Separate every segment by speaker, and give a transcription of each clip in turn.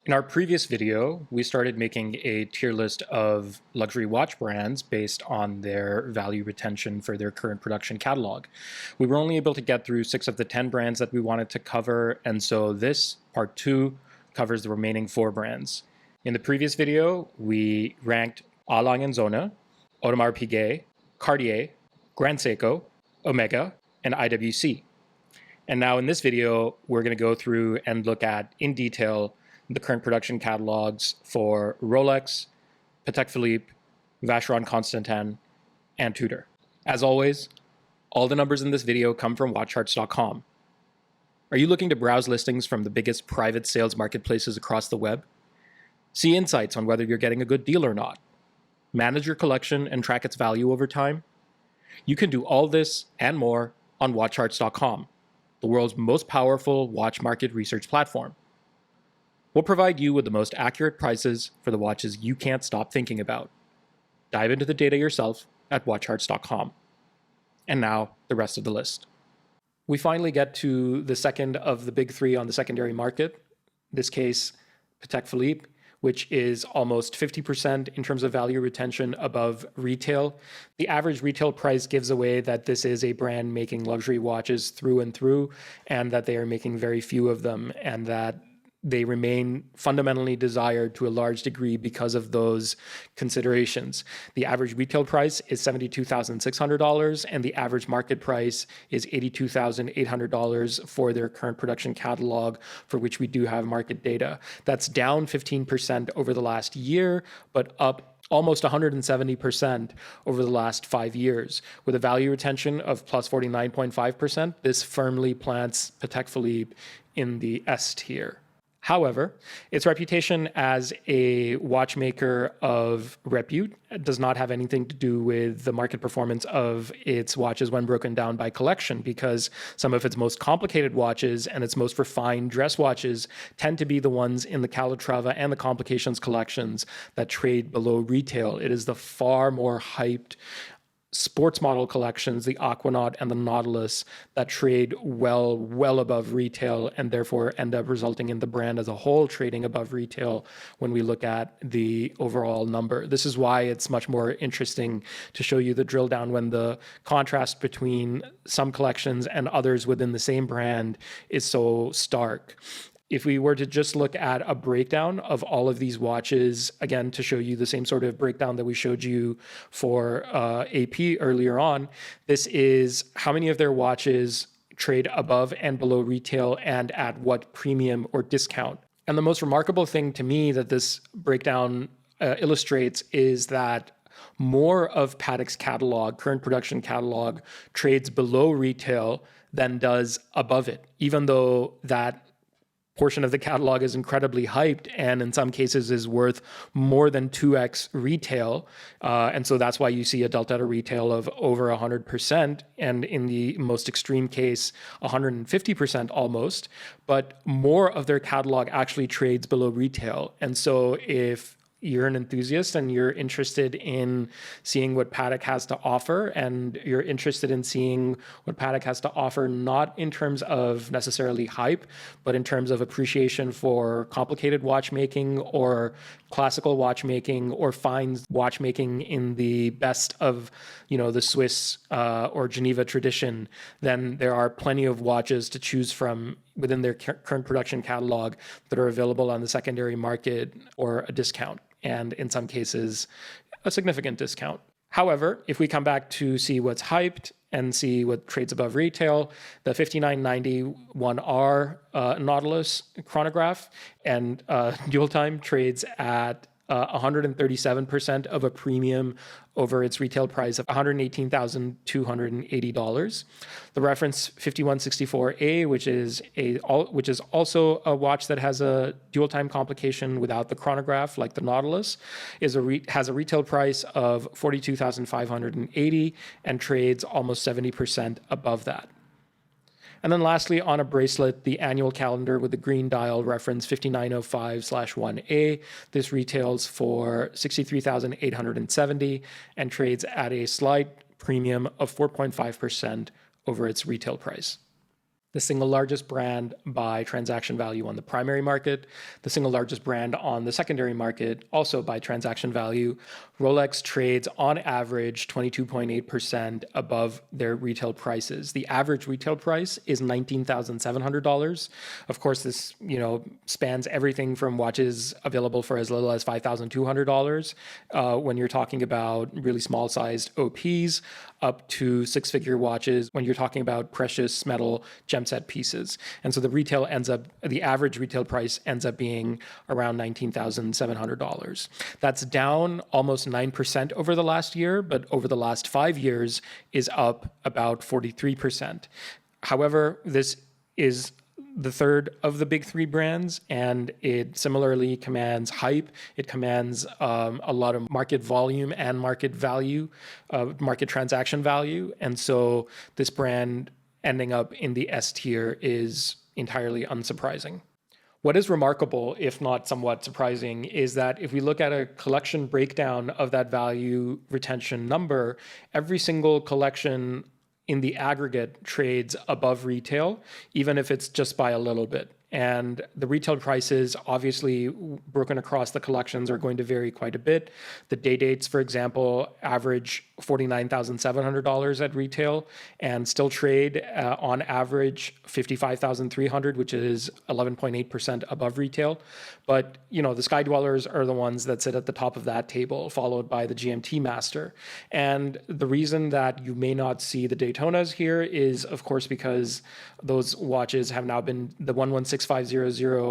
Speaker 1: In our previous video, we started making a tier list of luxury watch brands based on their value retention for their current production catalog. We were only able to get through 6 of the 10 brands that we wanted to cover, and so this, part 2, covers the remaining 4 brands. In the previous video, we ranked A. Lange & Söhne, Audemars Piguet, Cartier, Grand Seiko, Omega, and IWC. And now in this video, we're going to go through and look at, in detail, the current production catalogs for Rolex, Patek Philippe, Vacheron Constantin, and Tudor. As always, all the numbers in this video come from WatchCharts.com. Are you looking to browse listings from the biggest private sales marketplaces across the web? See insights on whether you're getting a good deal or not? Manage your collection and track its value over time? You can do all this and more on WatchCharts.com, the world's most powerful watch market research platform. We'll provide you with the most accurate prices for the watches you can't stop thinking about. Dive into the data yourself at WatchCharts.com. And now, the rest of the list. We finally get to the second of the big 3 on the secondary market. In this case, Patek Philippe, which is almost 50% in terms of value retention above retail. The average retail price gives away that this is a brand making luxury watches through and through, and that they are making very few of them, and that they remain fundamentally desired to a large degree because of those considerations. The average retail price is $72,600, and the average market price is $82,800 for their current production catalog, for which we do have market data. That's down 15% over the last year, but up almost 170% over the last 5 years. With a value retention of plus 49.5%, this firmly plants Patek Philippe in the S tier. However, its reputation as a watchmaker of repute does not have anything to do with the market performance of its watches when broken down by collection, because some of its most complicated watches and its most refined dress watches tend to be the ones in the Calatrava and the Complications collections that trade below retail. It is the far more hyped sports model collections, the Aquanaut and the Nautilus, that trade well above retail, and therefore end up resulting in the brand as a whole trading above retail when we look at the overall number. This is why it's much more interesting to show you the drill down when the contrast between some collections and others within the same brand is so stark. If we were to just look at a breakdown of all of these watches, again, to show you the same sort of breakdown that we showed you for AP earlier on, this is how many of their watches trade above and below retail and at what premium or discount. And the most remarkable thing to me that this breakdown illustrates is that more of Patek's catalog, current production catalog, trades below retail than does above it, even though that portion of the catalog is incredibly hyped and in some cases is worth more than 2x retail. And so that's why you see a delta to retail of over 100%, and in the most extreme case, 150% almost. But more of their catalog actually trades below retail. And so if you're an enthusiast and you're interested in seeing what Patek has to offer, and you're interested in seeing what Patek has to offer, not in terms of necessarily hype, but in terms of appreciation for complicated watchmaking or classical watchmaking or fine watchmaking in the best of, the Swiss or Geneva tradition, then there are plenty of watches to choose from within their current production catalog that are available on the secondary market or a discount, and in some cases, a significant discount. However, if we come back to see what's hyped and see what trades above retail, the 5991R Nautilus chronograph and dual time trades at 137% of a premium over its retail price of $118,280. The reference 5164A, which is also a watch that has a dual time complication without the chronograph, like the Nautilus, has a retail price of $42,580 and trades almost 70% above that. And then lastly, on a bracelet, the annual calendar with the green dial reference 5905/1A. This retails for $63,870 and trades at a slight premium of 4.5% over its retail price. the single largest brand by transaction value on the primary market, the single largest brand on the secondary market, also by transaction value. Rolex trades on average 22.8% above their retail prices. The average retail price is $19,700. Of course, this spans everything from watches available for as little as $5,200 when you're talking about really small sized OPs, up to six-figure watches when you're talking about precious metal gem set pieces. And so the average retail price ends up being around $19,700. That's down almost 9% over the last year, but over the last 5 years is up about 43%. However, this is the third of the big three brands, and it similarly commands hype. It commands a lot of market volume and market value, market transaction value. And so this brand ending up in the S tier is entirely unsurprising. What is remarkable, if not somewhat surprising, is that if we look at a collection breakdown of that value retention number, every single collection in the aggregate trades above retail, even if it's just by a little bit. And the retail prices, obviously broken across the collections, are going to vary quite a bit. The day dates, for example, average $49,700 at retail and still trade on average $55,300, which is 11.8% above retail. But the Sky Dwellers are the ones that sit at the top of that table, followed by the GMT Master. And the reason that you may not see the Daytonas here is, of course, because those watches have now been the 116500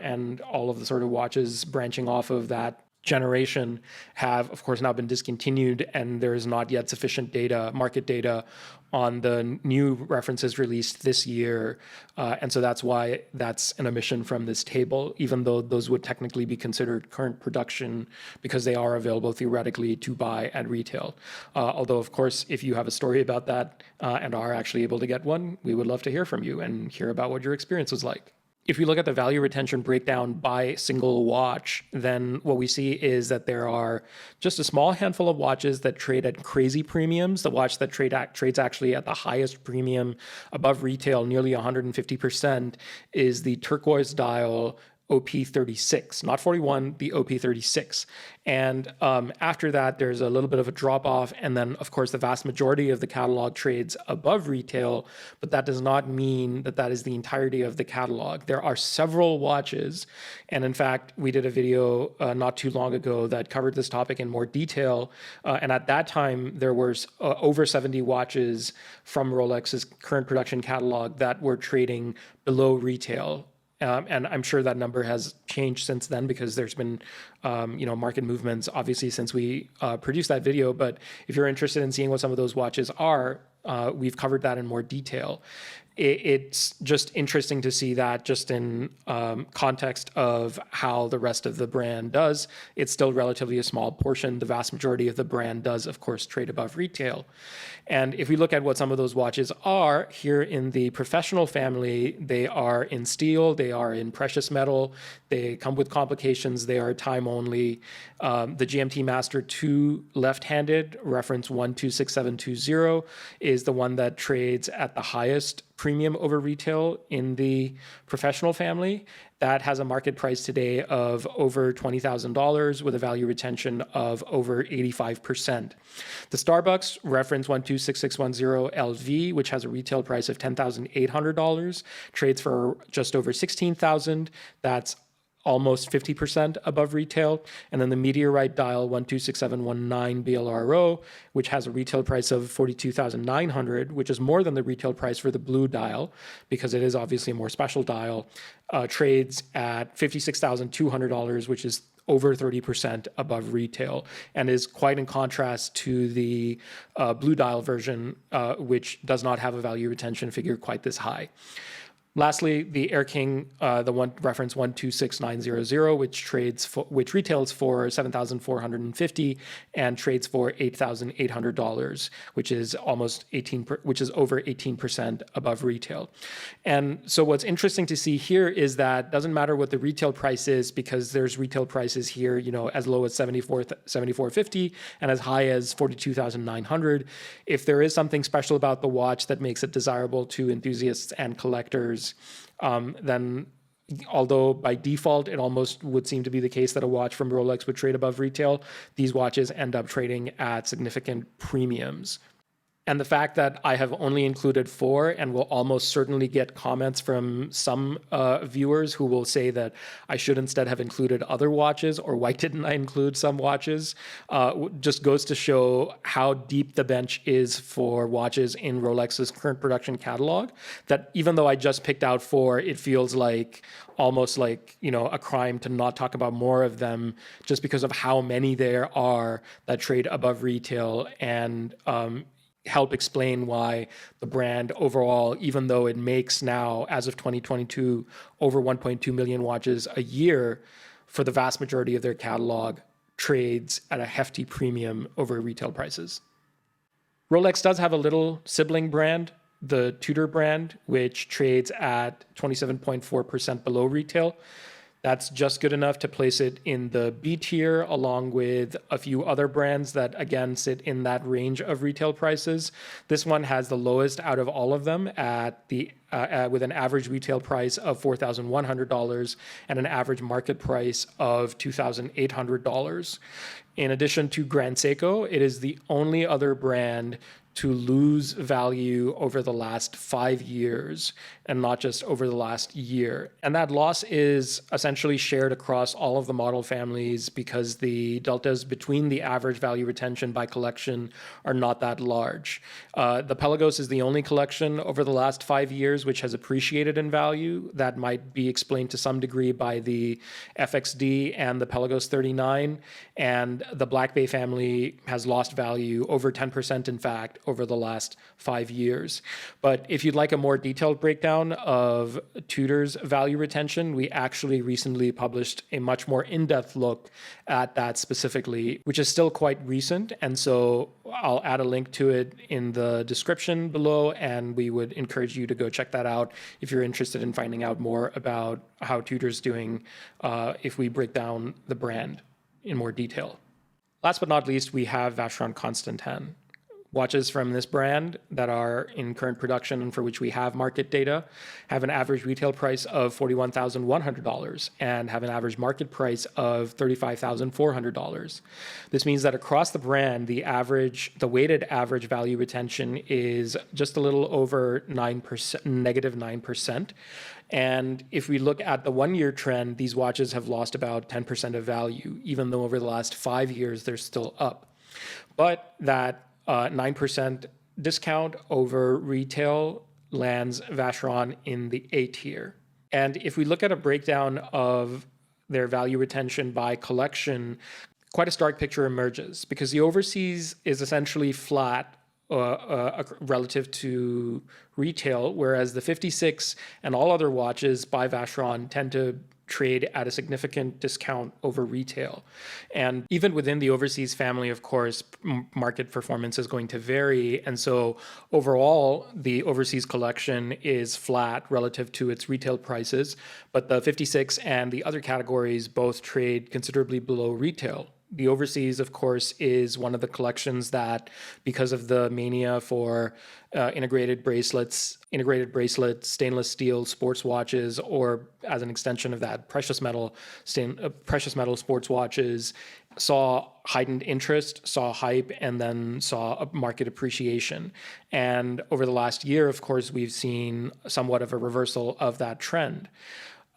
Speaker 1: and all of the sort of watches branching off of that generation have, of course, now been discontinued, and there is not yet sufficient market data on the new references released this year. And so that's why that's an omission from this table, even though those would technically be considered current production because they are available theoretically to buy at retail. Although, of course, if you have a story about that and are actually able to get one, we would love to hear from you and hear about what your experience was like. If we look at the value retention breakdown by single watch, then what we see is that there are just a small handful of watches that trade at crazy premiums. The watch that trades actually at the highest premium above retail, nearly 150%, is the turquoise dial OP36, not 41, the OP36. And after that, there's a little bit of a drop off. And then, of course, the vast majority of the catalog trades above retail, but that does not mean that that is the entirety of the catalog. There are several watches. And in fact, we did a video not too long ago that covered this topic in more detail. And at that time, there were over 70 watches from Rolex's current production catalog that were trading below retail. And I'm sure that number has changed since then because there's been, market movements, obviously, since we produced that video. But if you're interested in seeing what some of those watches are, we've covered that in more detail. It's just interesting to see that just in context of how the rest of the brand does. It's still relatively a small portion. The vast majority of the brand does, of course, trade above retail. And if we look at what some of those watches are, here in the professional family, they are in steel, they are in precious metal, they come with complications, they are time only. The GMT Master 2 left-handed, reference 126720, is the one that trades at the highest premium over retail in the professional family. That has a market price today of over $20,000 with a value retention of over 85%. The Starbucks reference 126610 LV, which has a retail price of $10,800, trades for just over $16,000. That's almost 50% above retail. And then the Meteorite dial 126719 BLRO, which has a retail price of $42,900, which is more than the retail price for the blue dial, because it is obviously a more special dial, trades at $56,200, which is over 30% above retail, and is quite in contrast to the blue dial version, which does not have a value retention figure quite this high. Lastly, the Air King, the one reference 126900, which retails for $7,450 and trades for $8,800, which is over 18% above retail. And so what's interesting to see here is that doesn't matter what the retail price is, because there's retail prices here, as low as $74,50 and as high as $42,900. If there is something special about the watch that makes it desirable to enthusiasts and collectors, watches, then although by default it almost would seem to be the case that a watch from Rolex would trade above retail, these watches end up trading at significant premiums. And the fact that I have only included 4 and will almost certainly get comments from some viewers who will say that I should instead have included other watches, or why didn't I include some watches, just goes to show how deep the bench is for watches in Rolex's current production catalog, that even though I just picked out 4, it feels like almost like, a crime to not talk about more of them, just because of how many there are that trade above retail, and help explain why the brand overall, even though it makes now, as of 2022, over 1.2 million watches a year, for the vast majority of their catalog, trades at a hefty premium over retail prices. Rolex does have a little sibling brand, the Tudor brand, which trades at 27.4% below retail. That's just good enough to place it in the B tier, along with a few other brands that, again, sit in that range of retail prices. This one has the lowest out of all of them with an average retail price of $4,100 and an average market price of $2,800. In addition to Grand Seiko, it is the only other brand to lose value over the last 5 years and not just over the last year. And that loss is essentially shared across all of the model families because the deltas between the average value retention by collection are not that large. The Pelagos is the only collection over the last 5 years which has appreciated in value. That might be explained to some degree by the FXD and the Pelagos 39. And the Black Bay family has lost value over 10%, in fact, over the last 5 years. But if you'd like a more detailed breakdown of Tudor's value retention, we actually recently published a much more in-depth look at that specifically, which is still quite recent. And so I'll add a link to it in the description below, and we would encourage you to go check that out if you're interested in finding out more about how Tudor's doing if we break down the brand in more detail. Last but not least, we have Vacheron Constantin. Watches from this brand that are in current production and for which we have market data have an average retail price of $41,100 and have an average market price of $35,400. This means that across the brand, the weighted average value retention is just a little over 9%, negative 9%. And if we look at the 1-year trend, these watches have lost about 10% of value, even though over the last 5 years, they're still up. But that 9% discount over retail lands Vacheron in the A tier. And if we look at a breakdown of their value retention by collection, quite a stark picture emerges because the overseas is essentially flat relative to retail, whereas the 56 and all other watches by Vacheron tend to trade at a significant discount over retail. And even within the overseas family, of course, market performance is going to vary. And so overall, the overseas collection is flat relative to its retail prices, but the 56 and the other categories both trade considerably below retail. The overseas, of course, is one of the collections that, because of the mania for integrated bracelets, stainless steel sports watches, or as an extension of that, precious metal sports watches, saw heightened interest, saw hype, and then saw a market appreciation. And over the last year, of course, we've seen somewhat of a reversal of that trend.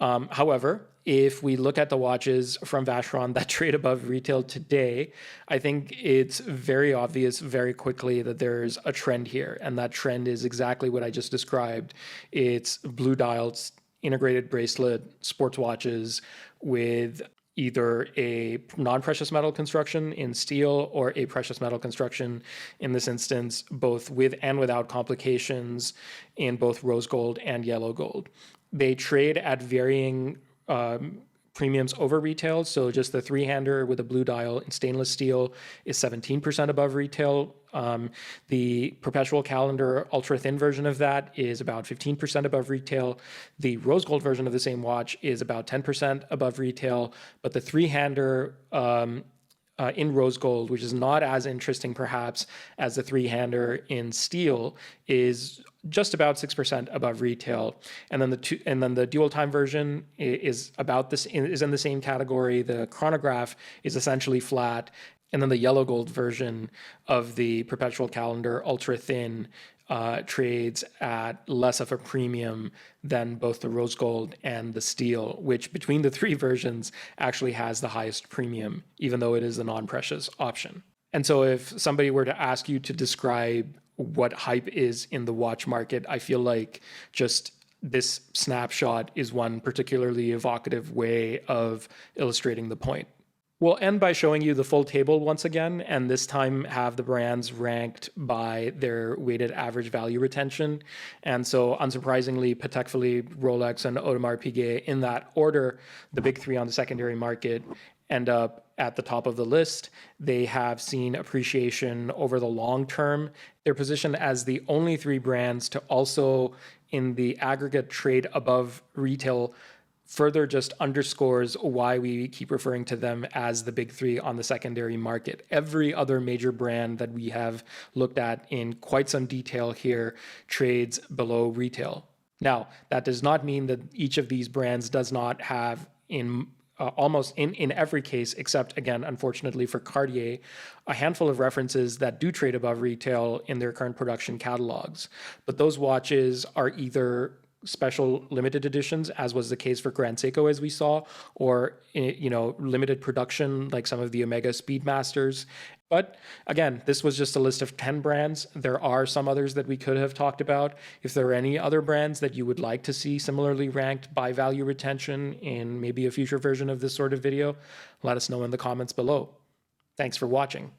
Speaker 1: However, if we look at the watches from Vacheron that trade above retail today, I think it's very obvious very quickly that there's a trend here. And that trend is exactly what I just described. It's blue dials, integrated bracelet, sports watches with either a non-precious metal construction in steel or a precious metal construction, in this instance, both with and without complications, in both rose gold and yellow gold. They trade at varying premiums over retail. So just the 3-hander with a blue dial in stainless steel is 17% above retail. The perpetual calendar ultra thin version of that is about 15% above retail. The rose gold version of the same watch is about 10% above retail, but the 3-hander in rose gold, which is not as interesting perhaps as the three-hander in steel, is just about 6% above retail. And then the dual time version is about this, is in the same category. The chronograph is essentially flat. And then the yellow gold version of the perpetual calendar, ultra thin, trades at less of a premium than both the rose gold and the steel, which between the three versions actually has the highest premium, even though it is the non-precious option. And so if somebody were to ask you to describe what hype is in the watch market, I feel like just this snapshot is one particularly evocative way of illustrating the point. We'll end by showing you the full table once again, and this time have the brands ranked by their weighted average value retention. And so unsurprisingly, Patek Philippe, Rolex, and Audemars Piguet, in that order, the big three on the secondary market, end up at the top of the list. They have seen appreciation over the long term. They're positioned as the only three brands to also, in the aggregate, trade above retail. Further just underscores why we keep referring to them as the big three on the secondary market. Every other major brand that we have looked at in quite some detail here trades below retail. Now, that does not mean that each of these brands does not have almost in every case, except again, unfortunately for Cartier, a handful of references that do trade above retail in their current production catalogs. But those watches are either special limited editions, as was the case for Grand Seiko, as we saw, or limited production like some of the Omega Speedmasters. But again, this was just a list of 10 brands. There are some others that we could have talked about. If there are any other brands that you would like to see similarly ranked by value retention in maybe a future version of this sort of video, let us know in the comments below. Thanks for watching.